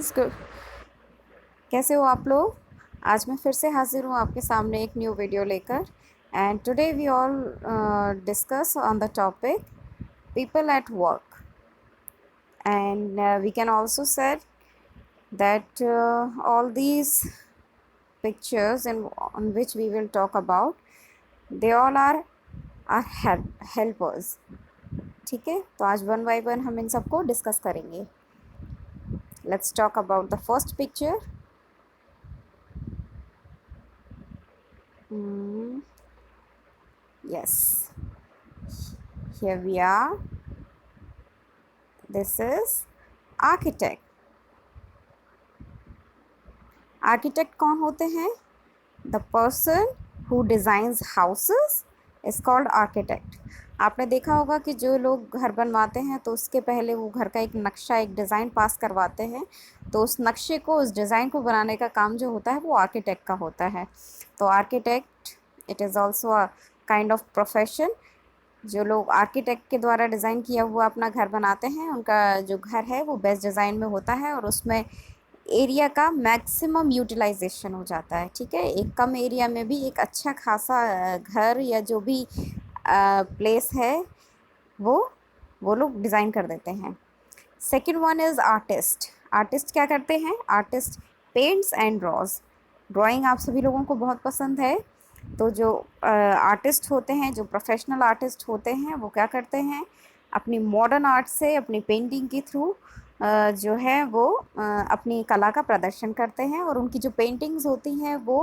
Friends, कैसे हो आप लोग। आज मैं फिर से हाजिर हूँ आपके सामने एक न्यू वीडियो लेकर। And today we all discuss on the topic people at work. And we can also said that all these pictures and on which we will talk about, they all are helpers। ठीक है, तो आज one by one हम इन सबको discuss करेंगे। Let's talk about the first picture. Yes, here we are. This is architect। Architect कौन होते हैं? The person who designs houses is called architect. आपने देखा होगा कि जो लोग घर बनवाते हैं तो उसके पहले वो घर का एक नक्शा, एक डिज़ाइन पास करवाते हैं। तो उस नक्शे को, उस डिज़ाइन को बनाने का काम जो होता है वो आर्किटेक्ट का होता है। तो architect, it is also a kind of profession. जो लोग आर्किटेक्ट के द्वारा डिज़ाइन किया हुआ अपना घर बनाते हैं, उनका जो घर है वो बेस्ट डिज़ाइन में होता है और उसमें एरिया का मैक्सिमम यूटिलाइजेशन हो जाता है। ठीक है, एक कम एरिया में भी एक अच्छा खासा घर या जो भी प्लेस है वो लोग डिज़ाइन कर देते हैं। Second one is artist. Artist क्या करते हैं? Artist paints and draws. Drawing आप सभी लोगों को बहुत पसंद है। तो जो आर्टिस्ट होते हैं, जो प्रोफेशनल आर्टिस्ट होते हैं, वो क्या करते हैं? अपनी मॉडर्न आर्ट से, अपनी पेंटिंग के थ्रू जो है वो अपनी कला का प्रदर्शन करते हैं और उनकी जो पेंटिंग्स होती हैं वो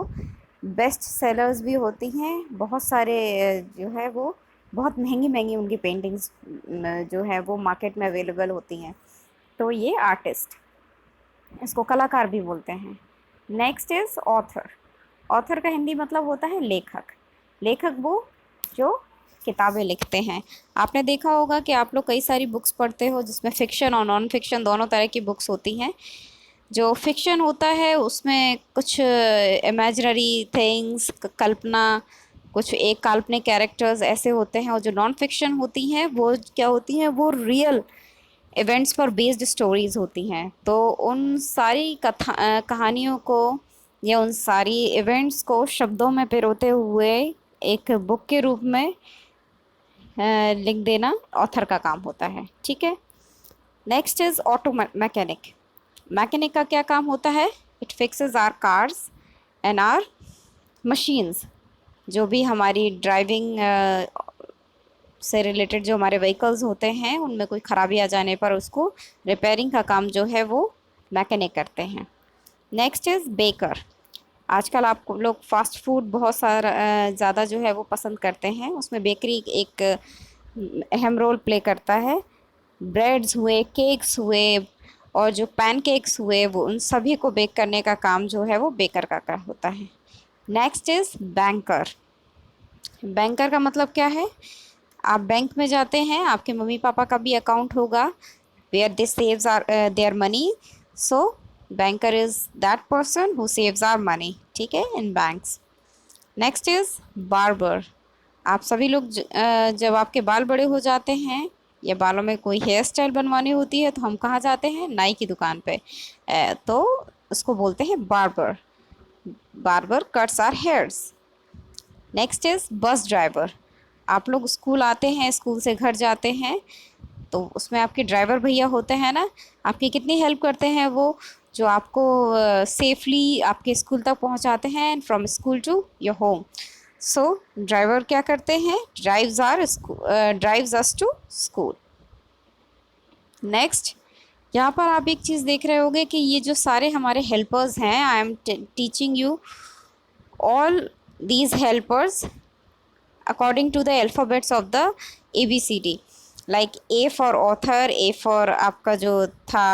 बेस्ट सेलर्स भी होती हैं। बहुत सारे जो है वो बहुत महंगी महंगी उनकी पेंटिंग्स जो है वो मार्केट में अवेलेबल होती हैं। तो ये आर्टिस्ट, इसको कलाकार भी बोलते हैं। Next is author. ऑथर का हिंदी मतलब होता है लेखक। लेखक वो जो किताबें लिखते हैं। आपने देखा होगा कि आप लोग कई सारी बुक्स पढ़ते हो जिसमें फ़िक्शन और नॉन फिक्शन दोनों तरह की बुक्स होती हैं। जो फिक्शन होता है उसमें कुछ इमेजिनरी थिंग्स, कल्पना, कुछ एक काल्पनिक कैरेक्टर्स ऐसे होते हैं। और जो नॉन फिक्शन होती हैं वो क्या होती हैं? वो रियल इवेंट्स पर बेस्ड स्टोरीज़ होती हैं। तो उन सारी कहानियों को या उन सारी इवेंट्स को शब्दों में पिरोते हुए एक बुक के रूप में लिख देना ऑथर का काम होता है। ठीक है, next is auto mechanic. Mechanic का क्या काम होता है? It fixes our cars and our machines. जो भी हमारी ड्राइविंग से रिलेटेड जो हमारे व्हीकल्स होते हैं उनमें कोई ख़राबी आ जाने पर उसको रिपेयरिंग का काम जो है वो मैकेनिक करते हैं। Next is baker. आजकल आप लोग फास्ट फूड बहुत सारा ज़्यादा जो है वो पसंद करते हैं, उसमें बेकरी एक अहम रोल प्ले करता है। ब्रेड्स हुए, केक्स हुए और जो पैनकेक्स हुए, वो उन सभी को बेक करने का काम जो है वो बेकर का होता है। Next is banker. बैंकर का मतलब क्या है? आप बैंक में जाते हैं, आपके मम्मी पापा का भी अकाउंट होगा where they saves our their money. So banker is that person who saves our money, ठीक है, in banks. Next is barber. आप सभी लोग जब आपके बाल बड़े हो जाते हैं या बालों में कोई हेयर स्टाइल बनवानी होती है तो हम कहाँ जाते हैं? नाई की दुकान पे। तो उसको बोलते हैं barber. Barber cuts our hairs. Next is bus driver. आप लोग स्कूल आते हैं, स्कूल से घर जाते हैं, तो उसमें आपके ड्राइवर भैया होते हैं ना, आपकी कितनी हेल्प करते हैं वो, जो आपको सेफली आपके स्कूल तक पहुंचाते हैं, from school to your home. So driver क्या करते हैं? Drives us to school. Next, यहाँ पर आप एक चीज़ देख रहे होंगे कि ये जो सारे हमारे हेल्पर्स हैं, I am teaching you all these helpers according to the alphabets of the ABCD, like A for author, A for आपका जो था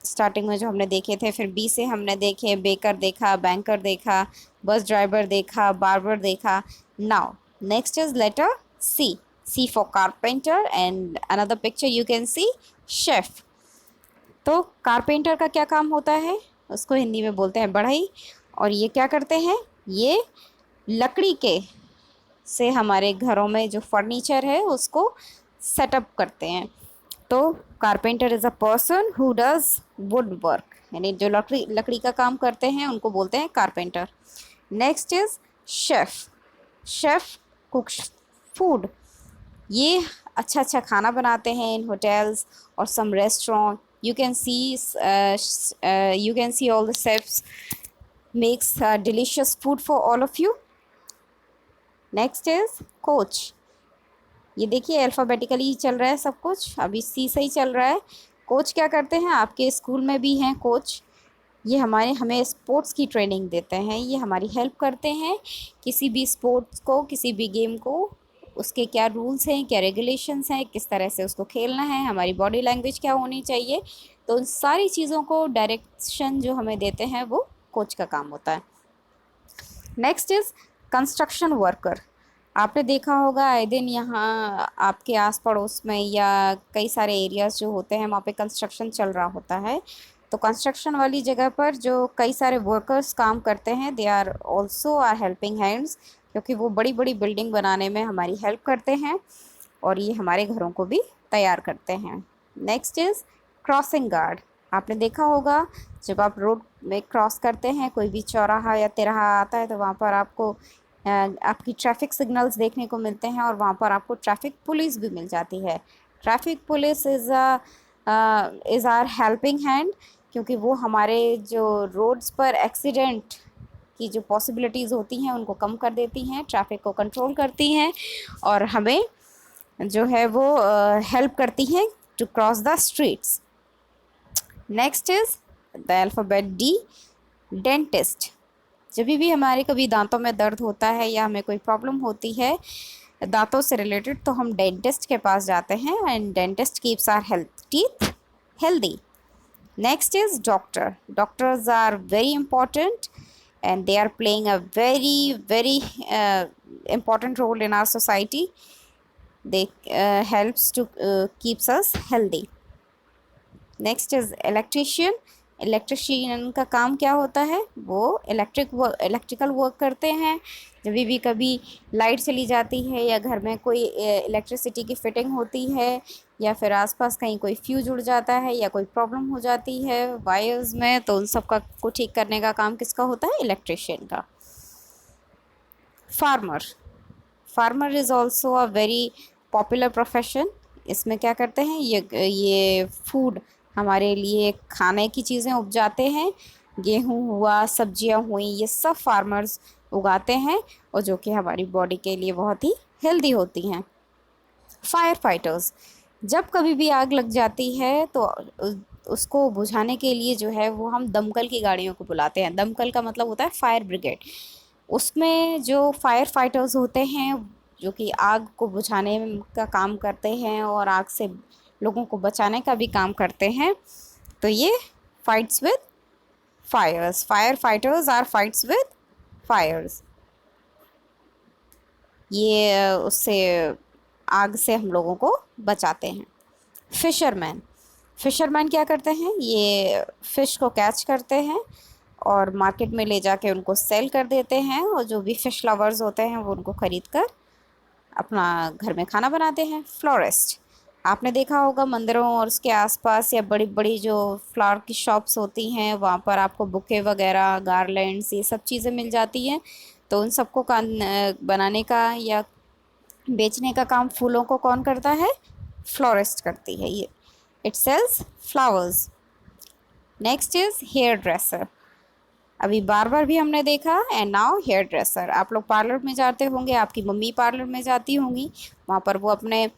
स्टार्टिंग में जो हमने देखे थे, फिर B से हमने देखे बेकर देखा, बैंकर देखा, बस ड्राइवर देखा, बार्बर देखा। Now next is letter C। C for carpenter and another picture you can see chef। तो कारपेंटर का क्या काम होता है? उसको हिंदी में बोलते हैं बढ़ई। और ये क्या करते हैं? ये लकड़ी के से हमारे घरों में जो फर्नीचर है उसको सेटअप करते हैं। तो carpenter is a person who does would work, यानी जो लकड़ी लकड़ी का काम करते हैं उनको बोलते हैं carpenter. Next is chef. Chef cooks food, ये अच्छा अच्छा खाना बनाते हैं इन होटल्स और some restaurant. You can see all the chefs makes delicious food for all of you. Next is coach. ये देखिए अल्फ़ाबेटिकली चल रहा है सब कुछ, अभी सी से ही चल रहा है। कोच क्या करते हैं, आपके स्कूल में भी हैं कोच, ये हमें स्पोर्ट्स की ट्रेनिंग देते हैं, ये हमारी हेल्प करते हैं किसी भी स्पोर्ट्स को, किसी भी गेम को, उसके क्या रूल्स हैं, क्या रेगुलेशंस हैं, किस तरह से उसको खेलना है, हमारी बॉडी लैंग्वेज क्या होनी चाहिए। तो उन सारी चीज़ों को डायरेक्शन जो हमें देते हैं वो कोच का काम होता है। Next is construction worker. आपने देखा होगा आए दिन यहाँ आपके आस पड़ोस में या कई सारे एरियाज़ जो होते हैं वहाँ पे कंस्ट्रक्शन चल रहा होता है। तो कंस्ट्रक्शन वाली जगह पर जो कई सारे वर्कर्स काम करते हैं, they are also our helping hands, क्योंकि वो बड़ी बड़ी बिल्डिंग बनाने में हमारी हेल्प करते हैं और ये हमारे घरों को भी तैयार करते हैं। Next is crossing guard. आपने देखा होगा जब आप रोड में क्रॉस करते हैं, कोई भी चौराहा या तिराहा आता है, तो वहाँ पर आपको आपकी ट्रैफिक सिग्नल्स देखने को मिलते हैं और वहाँ पर आपको ट्रैफिक पुलिस भी मिल जाती है। Traffic police is our helping hand, क्योंकि वो हमारे जो रोड्स पर एक्सीडेंट की जो पॉसिबिलिटीज़ होती हैं उनको कम कर देती हैं, ट्रैफिक को कंट्रोल करती हैं और हमें जो है वो हेल्प करती हैं to cross the streets. Next is the alphabet D, dentist. जब भी हमारे कभी दांतों में दर्द होता है या हमें कोई प्रॉब्लम होती है दांतों से रिलेटेड, तो हम डेंटिस्ट के पास जाते हैं and dentist keeps our health teeth healthy. Next is doctor. Doctors are very important and they are playing a very important role in our society. They helps to keeps us healthy. Next is electrician. Electrician का काम क्या होता है, वो electrical work करते हैं। जब भी कभी लाइट चली जाती है या घर में कोई इलेक्ट्रिसिटी की फिटिंग होती है या फिर आसपास कहीं कोई फ्यूज उड़ जाता है या कोई प्रॉब्लम हो जाती है वायर्स में, तो उन सब का को ठीक करने का काम किसका होता है, इलेक्ट्रीशियन का। Farmer. Farmer is also a very popular profession. इसमें क्या करते हैं, ये फूड हमारे लिए खाने की चीज़ें उपजाते हैं। गेहूँ हुआ, सब्जियां हुई, ये सब फार्मर्स उगाते हैं और जो कि हमारी बॉडी के लिए बहुत ही हेल्दी होती हैं। Fire fighters. जब कभी भी आग लग जाती है तो उसको बुझाने के लिए जो है वो हम दमकल की गाड़ियों को बुलाते हैं। दमकल का मतलब होता है फायर ब्रिगेड। उसमें जो फायर फाइटर्स होते हैं जो कि आग को बुझाने का काम करते हैं और आग से लोगों को बचाने का भी काम करते हैं, तो ये fights with fires, fire fighters are fights with fires. ये उससे आग से हम लोगों को बचाते हैं। फिशरमैन। फिशरमैन क्या करते हैं, ये फ़िश को कैच करते हैं और मार्केट में ले जाके उनको सेल कर देते हैं और जो भी फ़िश लवर्स होते हैं वो उनको ख़रीद कर अपना घर में खाना बनाते हैं। फ्लोरिस्ट। आपने देखा होगा मंदिरों और उसके आसपास या बड़ी बड़ी जो फ्लावर की शॉप्स होती हैं वहाँ पर आपको बुके वगैरह, गार्लैंड्स, ये सब चीज़ें मिल जाती हैं। तो उन सबको बनाने का या बेचने का काम फूलों को कौन करता है, फ्लोरिस्ट करती है। ये it sells flowers. Next is hair dresser. अभी बार भी हमने देखा एंड नाउ हेयर ड्रेसर। आप लोग पार्लर में जाते होंगे, आपकी मम्मी पार्लर में जाती होंगी, वहाँ पर वो अपने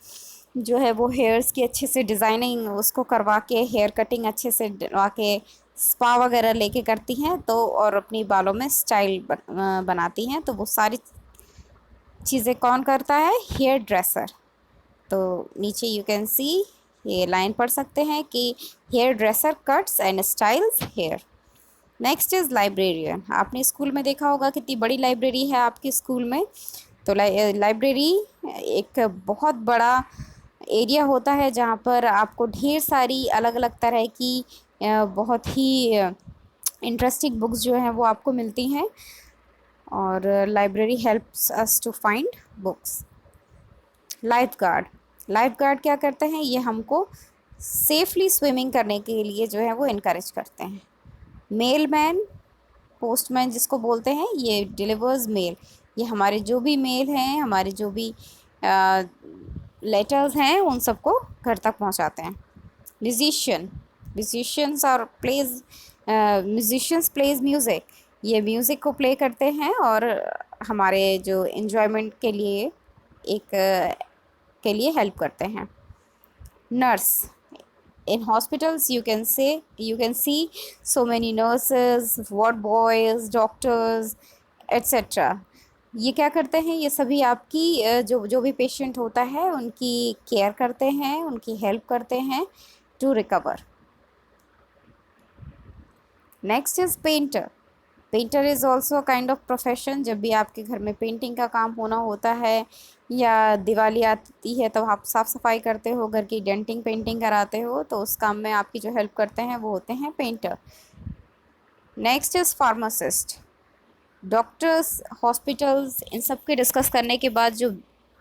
जो है वो हेयर्स की अच्छे से डिज़ाइनिंग उसको करवा के, हेयर कटिंग अच्छे से करवा के, स्पा वगैरह लेके करती हैं तो और अपनी बालों में स्टाइल बनाती हैं। तो वो सारी चीज़ें कौन करता है, हेयर ड्रेसर। तो नीचे यू कैन सी ये लाइन पढ़ सकते हैं कि hair dresser cuts and styles hair. Next is librarian. आपने स्कूल में देखा होगा कितनी बड़ी लाइब्रेरी है आपके स्कूल में। तो लाइब्रेरी एक बहुत बड़ा एरिया होता है जहाँ पर आपको ढेर सारी अलग अलग तरह की बहुत ही इंटरेस्टिंग बुक्स जो हैं वो आपको मिलती हैं और library helps us to find books. Life guard. Life guard क्या करते हैं, ये हमको सेफली स्विमिंग करने के लिए जो है वो इनकरेज करते हैं। मेलमैन, पोस्टमैन जिसको बोलते हैं, ये डिलीवर्स मेल। ये हमारे जो भी मेल हैं, हमारे जो भी लेटर्स हैं, उन सबको घर तक पहुंचाते हैं। म्यूजिशियन, म्यूजिशियंस और प्लेज म्यूजिशियंस प्लेज म्यूज़िक, ये म्यूज़िक को प्ले करते हैं और हमारे जो इन्जॉयमेंट के लिए के लिए हेल्प करते हैं। Nurse, in hospitals you can see so many nurses, ward boys, doctors, etc. ये क्या करते हैं, ये सभी आपकी जो भी पेशेंट होता है उनकी केयर करते हैं, उनकी हेल्प करते हैं to recover. Next is painter. Painter is also kind of profession. जब भी आपके घर में पेंटिंग का काम होना होता है या दिवाली आती है तो आप साफ़ सफाई करते हो, घर की डेंटिंग पेंटिंग कराते हो, तो उस काम में आपकी जो हेल्प करते हैं वो होते हैं painter. Next is pharmacist. Doctors, hospitals, इन सब के डिस्कस करने के बाद जो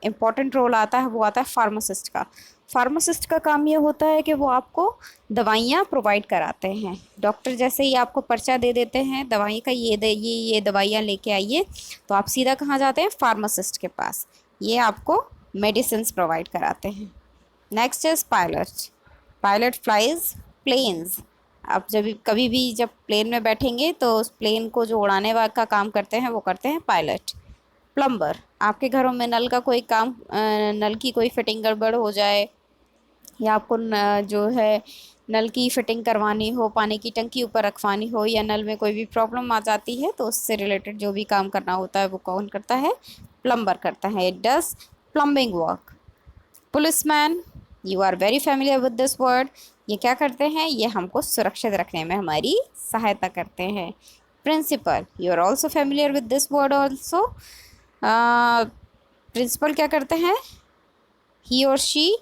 इम्पॉर्टेंट रोल आता है वो आता है फार्मासिस्ट का। फार्मासिस्ट का काम ये होता है कि वो आपको दवाइयाँ प्रोवाइड कराते हैं। डॉक्टर जैसे ही आपको पर्चा दे देते हैं दवाई का, ये दवाइयाँ लेके आइए, तो आप सीधा कहाँ जाते हैं, फार्मासिस्ट के पास। ये आपको मेडिसिन्स प्रोवाइड कराते हैं। Next is pilot. Pilot flies planes. आप कभी भी जब प्लेन में बैठेंगे तो उस प्लेन को जो उड़ाने वाला का काम करते हैं वो करते हैं पायलट। प्लम्बर, आपके घरों में नल का कोई काम, नल की कोई फिटिंग गड़बड़ हो जाए या आपको जो है नल की फिटिंग करवानी हो, पानी की टंकी ऊपर रखवानी हो, या नल में कोई भी प्रॉब्लम आ जाती है तो उससे रिलेटेड जो भी काम करना होता है वो कौन करता है, प्लम्बर करता है। It does plumbing work. Policeman, you are very familiar with this word. ये क्या करते हैं, ये हमको सुरक्षित रखने में हमारी सहायता करते हैं। Principal, you are also familiar with this word also. Principal क्या करते हैं, ही और शी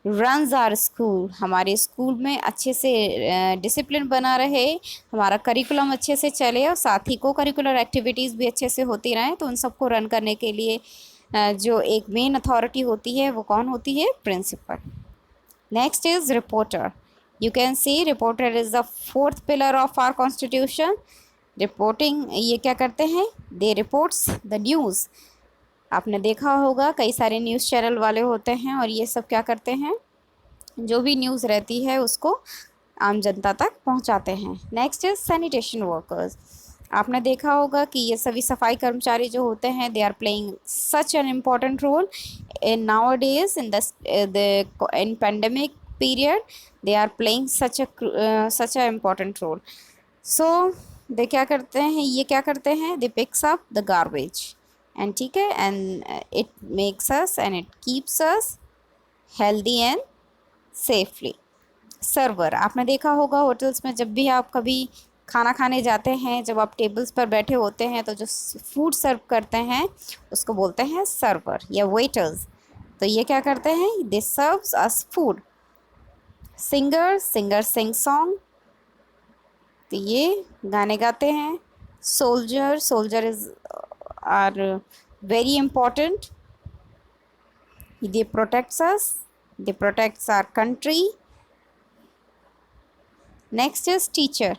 रन्स आर स्कूल। हमारे स्कूल में अच्छे से डिसिप्लिन बना रहे, हमारा करिकुलम अच्छे से चले और साथ ही को करिकुलर एक्टिविटीज़ भी अच्छे से होती रहें, तो उन सबको रन करने के लिए जो एक मेन अथॉरिटी होती है वो कौन होती है, principal. Next is reporter. You can see reporter is the fourth pillar of our constitution. Reporting, ये क्या करते हैं, दे रिपोर्ट्स द न्यूज़। आपने देखा होगा कई सारे न्यूज़ चैनल वाले होते हैं और ये सब क्या करते हैं, जो भी न्यूज़ रहती है उसको आम जनता तक पहुंचाते हैं। Next is sanitation workers. आपने देखा होगा कि ये सभी सफाई कर्मचारी जो होते हैं, they are playing such an important role in nowadays in pandemic period. They are playing such a important role. So they क्या करते हैं, ये क्या करते हैं, they picks up the garbage and ठीक है, and it makes us and it keeps us healthy and safely. Server, आपने देखा होगा होटल्स में जब भी आप कभी खाना खाने जाते हैं, जब आप टेबल्स पर बैठे होते हैं तो जो फूड सर्व करते हैं उसको बोलते हैं सर्वर या वेटर्स। तो ये क्या करते हैं, they serves us food. Singer, singer sing song, तो ये गाने गाते हैं। Soldier, soldier is are very important, they protects us, they protects our country. Next is teacher.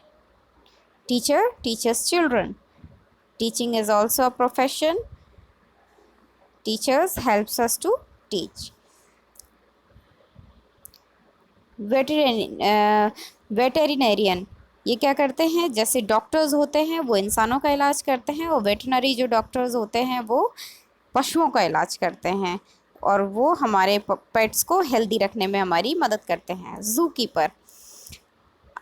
Teacher teaches children. Teaching is also a profession. Teachers helps us to teach. Veterinarian, ये क्या करते हैं, जैसे डॉक्टर्स होते हैं वो इंसानों का इलाज करते हैं, और वेटनरी जो डॉक्टर्स होते हैं वो पशुओं का इलाज करते हैं, और वो हमारे पेट्स को हेल्दी रखने में हमारी मदद करते हैं। ज़ू कीपर,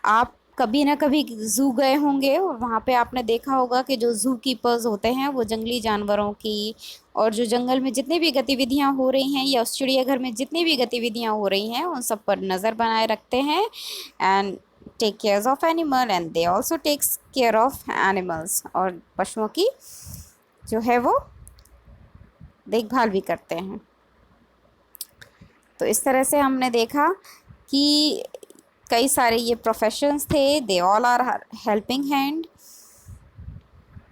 आप कभी ना कभी ज़ू गए होंगे और वहाँ पे आपने देखा होगा कि जो ज़ू कीपर्स होते हैं वो जंगली जानवरों की और जो जंगल में जितनी भी गतिविधियाँ हो रही हैं या उस चिड़ियाघर में जितनी भी गतिविधियाँ हो रही हैं उन सब पर नज़र बनाए रखते हैं and take care of animal and they also takes care of animals, और पशुओं की जो है वो देखभाल भी करते हैं। तो इस तरह से हमने देखा कि कई सारे ये प्रोफेशंस थे, they all are helping hand.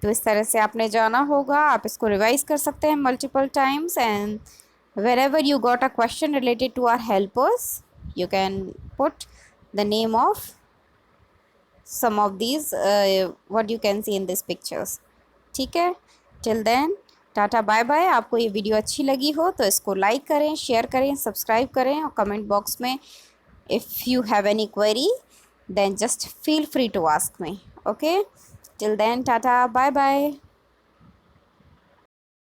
तो इस तरह से आपने जाना होगा, आप इसको रिवाइज कर सकते हैं multiple times, and wherever you got a question related to our helpers, you can put the name of some of these what you can see in these pictures. ठीक है, till then tata bye bye. आपको ये video अच्छी लगी हो तो इसको like करें, शेयर करें, सब्सक्राइब करें और कमेंट बॉक्स में if you have any query then just feel free to ask me. Okay, till then tata bye bye.